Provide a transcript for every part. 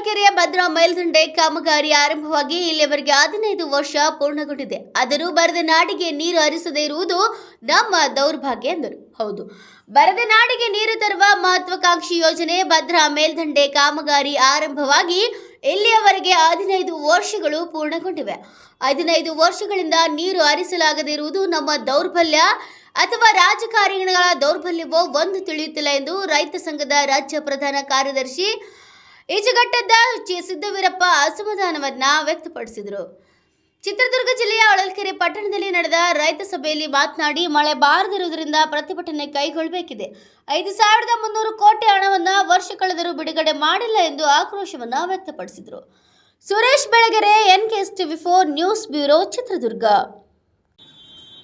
ಹೊಳಲ್ಕೆರೆಯ ಭದ್ರಾ ಮೇಲ್ದಂಡೆ ಕಾಮಗಾರಿ ಆರಂಭವಾಗಿ ಇಲ್ಲಿಯವರೆಗೆ 15 ವರ್ಷ ಪೂರ್ಣಗೊಂಡಿದೆ. ಆದರೂ ಬರದ ನಾಡಿಗೆ ನೀರು ಹರಿಸದೇ ಇರುವುದು ನಮ್ಮ ದೌರ್ಭಾಗ್ಯ ಎಂದರು. ಹೌದು, ಬರದ ನಾಡಿಗೆ ನೀರು ತರುವ ಮಹತ್ವಾಕಾಂಕ್ಷಿ ಯೋಜನೆ ಭದ್ರಾ ಮೇಲ್ದಂಡೆ ಕಾಮಗಾರಿ ಆರಂಭವಾಗಿ ಇಲ್ಲಿಯವರೆಗೆ 15 ವರ್ಷಗಳು ಪೂರ್ಣಗೊಂಡಿವೆ. 15 ವರ್ಷಗಳಿಂದ ನೀರು ಹರಿಸಲಾಗದೇ ಇರುವುದು ನಮ್ಮ ದೌರ್ಬಲ್ಯ ಅಥವಾ ರಾಜಕಾರಣಿಗಳ ದೌರ್ಬಲ್ಯವೋ ಒಂದು ತಿಳಿಯುತ್ತಿಲ್ಲ ಎಂದು ರೈತ ಸಂಘದ ರಾಜ್ಯ ಪ್ರಧಾನ ಕಾರ್ಯದರ್ಶಿ ಈಚಘಟ್ಟದ ಸಿದ್ದವೀರಪ್ಪ ಅಸಮಾಧಾನವನ್ನ ವ್ಯಕ್ತಪಡಿಸಿದರು. ಚಿತ್ರದುರ್ಗ ಜಿಲ್ಲೆಯ ಹೊಳಲ್ಕೆರೆ ಪಟ್ಟಣದಲ್ಲಿ ನಡೆದ ರೈತ ಸಭೆಯಲ್ಲಿ ಮಾತನಾಡಿ, ಮಳೆ ಬಾರದಿರುವುದರಿಂದ ಪ್ರತಿಭಟನೆ ಕೈಗೊಳ್ಳಬೇಕಿದೆ. 5,300 ಕೋಟಿ ಹಣವನ್ನು ವರ್ಷ ಕಳೆದರೂ ಬಿಡುಗಡೆ ಮಾಡಿಲ್ಲ ಎಂದು ಆಕ್ರೋಶವನ್ನು ವ್ಯಕ್ತಪಡಿಸಿದರು. Suresh Belagere, NKSTV4 news bureau, Chitradurga.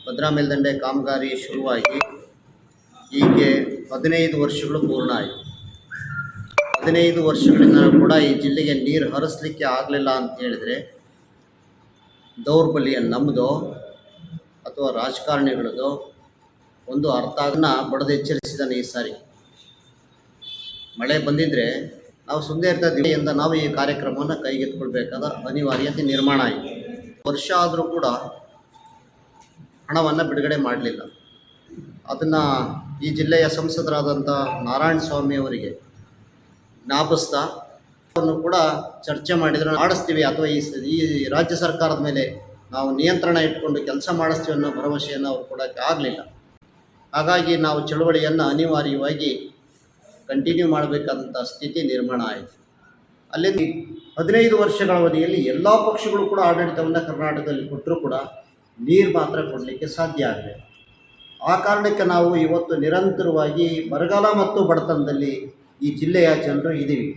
Bhadra ಮೇಲ್ದಂಡೆ ಕಾಮಗಾರಿ ಶುರುವಾಗಿ ಹೀಗೆ 15 ವರ್ಷಗಳು ಪೂರ್ಣ ಆಯಿತು. 15 ವರ್ಷಗಳಿಂದ ಕೂಡ ಈ ಜಿಲ್ಲೆಗೆ ನೀರು ಹರಿಸಲಿಕ್ಕೆ ಆಗಲಿಲ್ಲ ಅಂತ ಹೇಳಿದರೆ ದೌರ್ಬಲ್ಯ ನಮ್ಮದೋ ಅಥವಾ ರಾಜಕಾರಣಿಗಳದೋ ಒಂದು ಅರ್ಥನ ಬಡದು ಎಚ್ಚರಿಸಿದ್ದಾನೆ. ಈ ಸಾರಿ ಮಳೆ ಬಂದಿದ್ದರೆ ನಾವು ಸುಮ್ಮನೆ ಇರ್ತಾ ಇದ್ದೀವಿ ಅಂತ ನಾವು ಈ ಕಾರ್ಯಕ್ರಮವನ್ನು ಕೈಗೆತ್ತಿಕೊಳ್ಬೇಕಾದ ಅನಿವಾರ್ಯತೆ ನಿರ್ಮಾಣ ಆಯಿತು. ವರ್ಷ ಆದರೂ ಕೂಡ ಹಣವನ್ನು ಬಿಡುಗಡೆ ಮಾಡಲಿಲ್ಲ. ಅದನ್ನು ಈ ಜಿಲ್ಲೆಯ ಸಂಸದರಾದಂಥ ನಾರಾಯಣ ಸ್ವಾಮಿ ಅವರಿಗೆ ಜ್ಞಾಪಿಸ್ತಾ ಅವನು ಕೂಡ ಚರ್ಚೆ ಮಾಡಿದರೆ ಮಾಡಿಸ್ತೀವಿ ಅಥವಾ ಈ ರಾಜ್ಯ ಸರ್ಕಾರದ ಮೇಲೆ ನಾವು ನಿಯಂತ್ರಣ ಇಟ್ಕೊಂಡು ಕೆಲಸ ಮಾಡಿಸ್ತೀವಿ ಅನ್ನೋ ಭರವಸೆಯನ್ನು ಅವರು ಕೊಡೋಕ್ಕೆ ಆಗಲಿಲ್ಲ. ಹಾಗಾಗಿ ನಾವು ಚಳುವಳಿಯನ್ನು ಅನಿವಾರ್ಯವಾಗಿ ಕಂಟಿನ್ಯೂ ಮಾಡಬೇಕಾದಂಥ ಸ್ಥಿತಿ ನಿರ್ಮಾಣ ಆಯಿತು. ಅಲ್ಲಿ 15 ವರ್ಷಗಳ ಅವಧಿಯಲ್ಲಿ ಎಲ್ಲ ಪಕ್ಷಗಳು ಕೂಡ ಆಡಳಿತವನ್ನು ಕರ್ನಾಟಕದಲ್ಲಿ ಕೊಟ್ಟರೂ ಕೂಡ ನೀರು ಮಾತ್ರ ಕೊಡಲಿಕ್ಕೆ ಸಾಧ್ಯ ಆಗಲಿಲ್ಲ. ಆ ಕಾರಣಕ್ಕೆ ನಾವು ಇವತ್ತು ನಿರಂತರವಾಗಿ ಬರಗಾಲ ಮತ್ತು ಬಡತನದಲ್ಲಿ ಈ ಜಿಲ್ಲೆಯ ಜನರು ಇದ್ದೀವಿ.